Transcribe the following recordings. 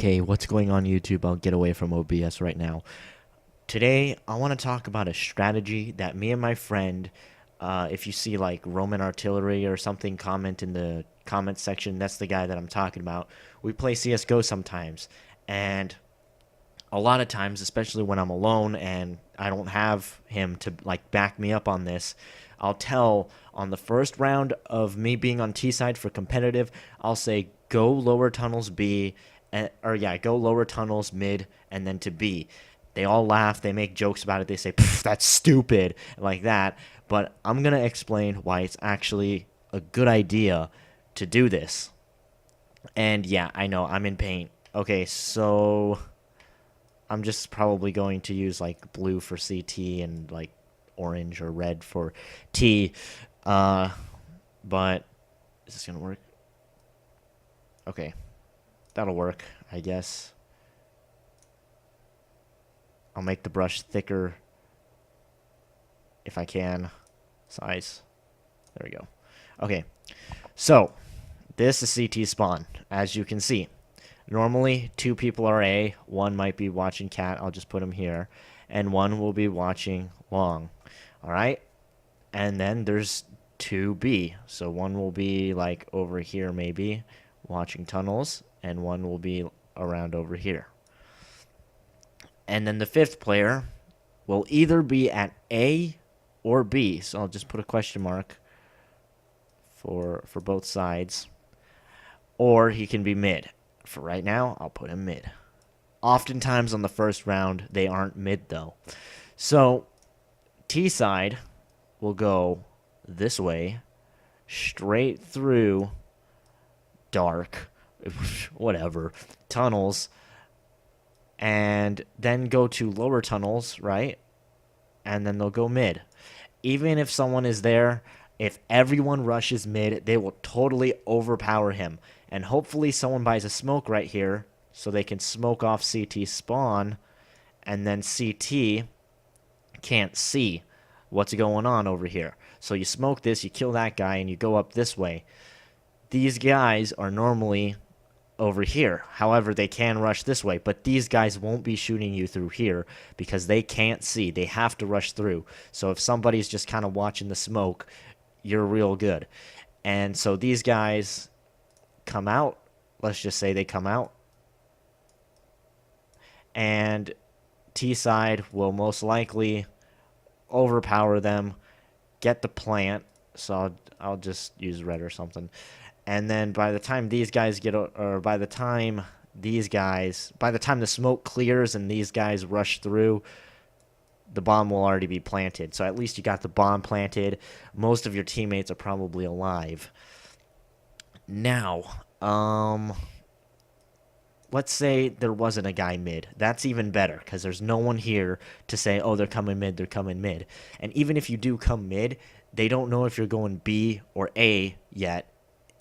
Okay, what's going on YouTube? I'll get away from OBS right now. Today, I want to talk about a strategy that me and my friend, if you see like Roman artillery or something, comment in the comment section. That's the guy that I'm talking about. We play CSGO sometimes, and a lot of times, especially when I'm alone and I don't have him to like back me up on this, I'll tell on the first round of me being on T side for competitive, I'll say go lower tunnels B, or yeah, go lower tunnels mid and then to B. They all laugh, they make jokes about it, they say that's stupid like that, but I'm gonna explain why it's actually a good idea to do this. And yeah, I know I'm in paint. Okay, so I'm just probably going to use like blue for CT and like orange or red for T. Uh, but is this gonna work? Okay, that'll work, I guess. I'll make the brush thicker if I can. Size. There we go. Okay, so this is CT spawn, as you can see. Normally, two people are A. One might be watching cat. I'll just put him here. And one will be watching long. All right? And then there's 2B. So one will be like over here maybe watching tunnels. And one will be around over here. And then the fifth player will either be at A or B. So I'll just put a question mark for both sides. Or he can be mid. For right now, I'll put him mid. Oftentimes on the first round, they aren't mid though. So T side will go this way, straight through dark, whatever, tunnels, and then go to lower tunnels, right? And then they'll go mid. Even if someone is there, if everyone rushes mid, they will totally overpower him. And hopefully someone buys a smoke right here so they can smoke off CT spawn, and then CT can't see what's going on over here. So you smoke this, you kill that guy, and you go up this way. These guys are normally over here. However, they can rush this way, but these guys won't be shooting you through here because they can't see. They have to rush through. So if somebody's just kind of watching the smoke, you're real good. And so these guys come out. Let's just say they come out. And T side will most likely overpower them, get the plant. So I'll just use red or something. And then by the time these guys get, or by the time the smoke clears and these guys rush through, the bomb will already be planted. So at least you got the bomb planted. Most of your teammates are probably alive. Now, let's say there wasn't a guy mid. That's even better because there's no one here to say, oh, they're coming mid, they're coming mid. And even if you do come mid, they don't know if you're going B or A yet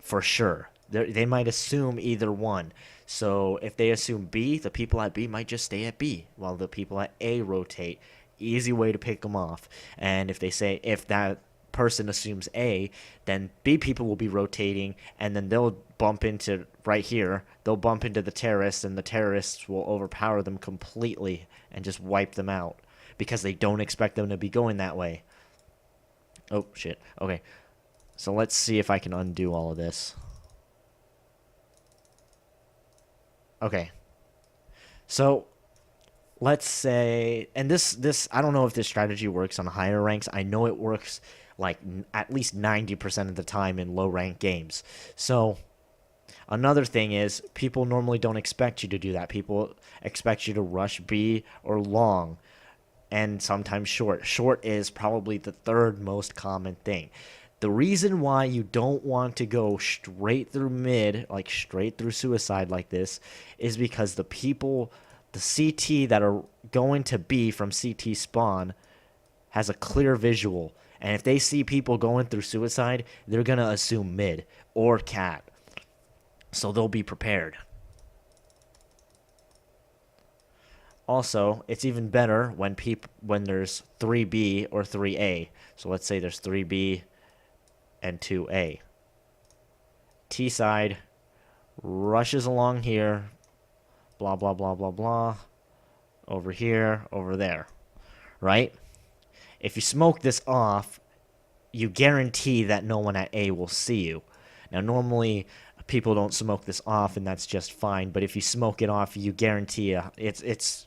for sure. They might assume either one. So if they assume B, the people at B might just stay at B while the people at A rotate. Easy way to pick them off. And if that person assumes A, then B people will be rotating, and then they'll bump into right here. They'll bump into the terrorists, and the terrorists will overpower them completely and just wipe them out because they don't expect them to be going that way. Oh, shit. Okay. So let's see if I can undo all of this. Okay. So let's say, and this I don't know if this strategy works on higher ranks. I know it works like at least 90% of the time in low rank games. So another thing is people normally don't expect you to do that. People expect you to rush B or long, and sometimes short. Short is probably the third most common thing. The reason why you don't want to go straight through mid, like straight through suicide like this, is because the CT that are going to B from CT spawn has a clear visual. And if they see people going through suicide, they're going to assume mid or cat. So they'll be prepared. Also, it's even better when there's 3B or 3A. So let's say there's 3B and 2A. T side rushes along here, blah, blah, blah, blah, blah, over here, over there, right? If you smoke this off, you guarantee that no one at A will see you. Now, normally people don't smoke this off, and that's just fine. But if you smoke it off, you guarantee it's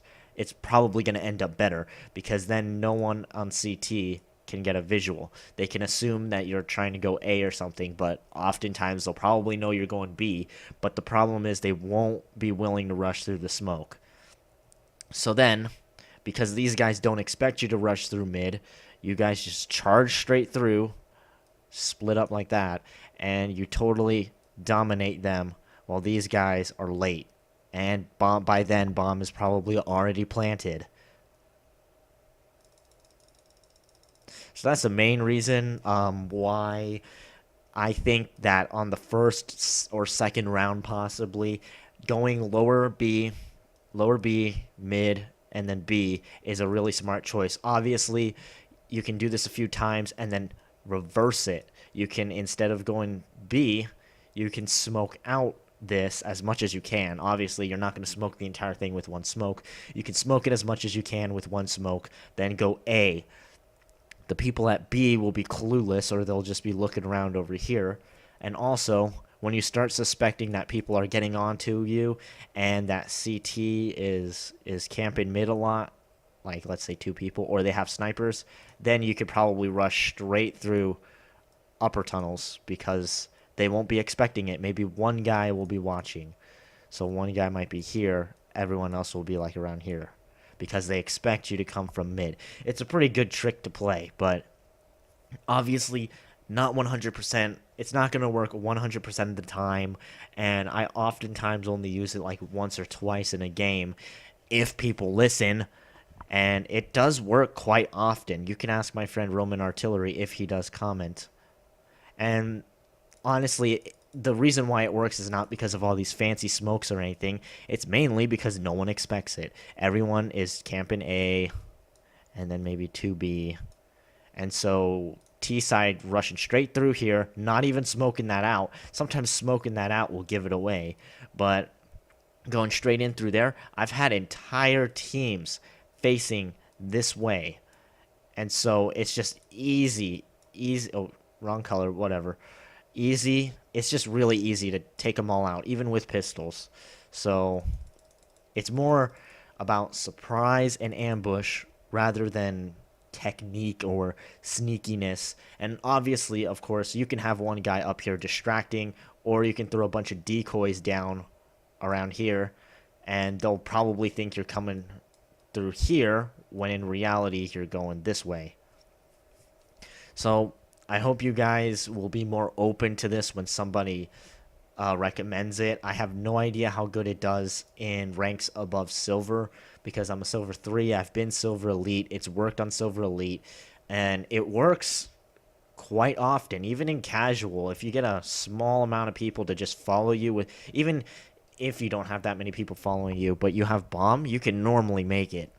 probably going to end up better, because then no one on CT can get a visual. They can assume that you're trying to go A or something, but oftentimes they'll probably know you're going B. But the problem is they won't be willing to rush through the smoke. So then, because these guys don't expect you to rush through mid, you guys just charge straight through, split up like that, and you totally dominate them while these guys are late. And by then, bomb is probably already planted. So that's the main reason why I think that on the first or second round, possibly, going lower B, mid, and then B is a really smart choice. Obviously, you can do this a few times and then reverse it. You can, instead of going B, you can smoke out this as much as you can. Obviously, you're not going to smoke the entire thing with one smoke. You can smoke it as much as you can with one smoke, then go A. The people at B will be clueless, or they'll just be looking around over here. And also, when you start suspecting that people are getting onto you and that CT is camping mid a lot, like let's say 2 people, or they have snipers, then you could probably rush straight through upper tunnels, because they won't be expecting it. Maybe one guy will be watching. So one guy might be here, everyone else will be like around here, because they expect you to come from mid. It's a pretty good trick to play, but obviously not 100%. It's not going to work 100% of the time, and I oftentimes only use it like once or twice in a game if people listen, and it does work quite often. You can ask my friend Roman Artillery if he does comment. And honestly, the reason why it works is not because of all these fancy smokes or anything. It's mainly because no one expects it. Everyone is camping A, and then maybe 2B. And so T side rushing straight through here, not even smoking that out. Sometimes smoking that out will give it away. But going straight in through there, I've had entire teams facing this way. And so it's just easy. Oh, wrong color, whatever. Easy. It's just really easy to take them all out, even with pistols. So it's more about surprise and ambush rather than technique or sneakiness. And obviously, of course, you can have one guy up here distracting, or you can throw a bunch of decoys down around here, and they'll probably think you're coming through here when in reality you're going this way. So I hope you guys will be more open to this when somebody recommends it. I have no idea how good it does in ranks above silver, because I'm a silver 3. I've been silver elite. It's worked on silver elite, and it works quite often, even in casual. If you get a small amount of people to just follow you, with even if you don't have that many people following you, but you have bomb, you can normally make it.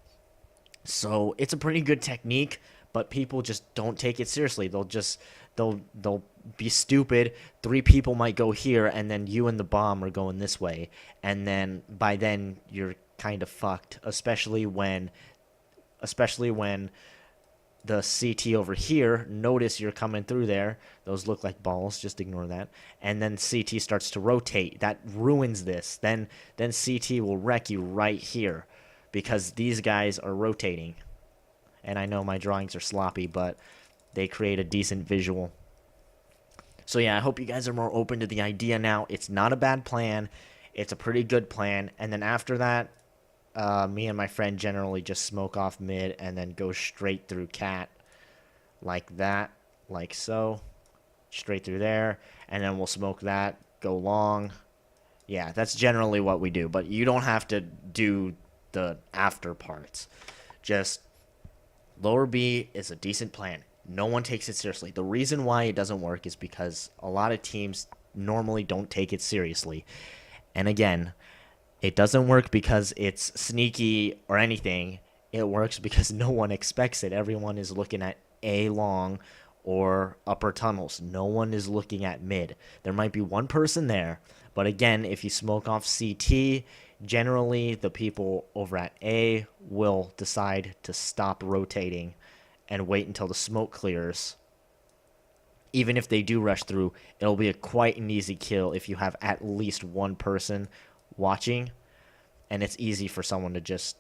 So it's a pretty good technique, but people just don't take it seriously. They'll be stupid. 3 people might go here, and then you and the bomb are going this way, and then by then you're kind of fucked, especially when the CT over here notice you're coming through there. Those look like balls, just ignore that. And then CT starts to rotate. That ruins this. Then CT will wreck you right here, because these guys are rotating. And I know my drawings are sloppy, but they create a decent visual. So yeah, I hope you guys are more open to the idea now. It's not a bad plan. It's a pretty good plan. And then after that, me and my friend generally just smoke off mid and then go straight through cat. Like that. Like so. Straight through there. And then we'll smoke that. Go long. Yeah, that's generally what we do. But you don't have to do the after parts. Just lower B is a decent plan. No one takes it seriously. The reason why it doesn't work is because a lot of teams normally don't take it seriously. And again, it doesn't work because it's sneaky or anything. It works because no one expects it. Everyone is looking at A long or upper tunnels. No one is looking at mid. There might be one person there, but again, if you smoke off CT, Generally, the people over at A will decide to stop rotating and wait until the smoke clears. Even if they do rush through, it'll be quite an easy kill if you have at least one person watching, and it's easy for someone to just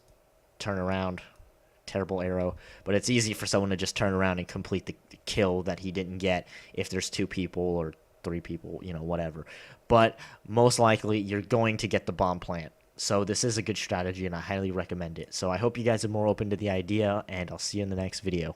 turn around. Terrible arrow, but it's easy for someone to just turn around and complete the kill that he didn't get if there's 2 people or 3 people, whatever. But most likely, you're going to get the bomb plant. So this is a good strategy, and I highly recommend it. So I hope you guys are more open to the idea, and I'll see you in the next video.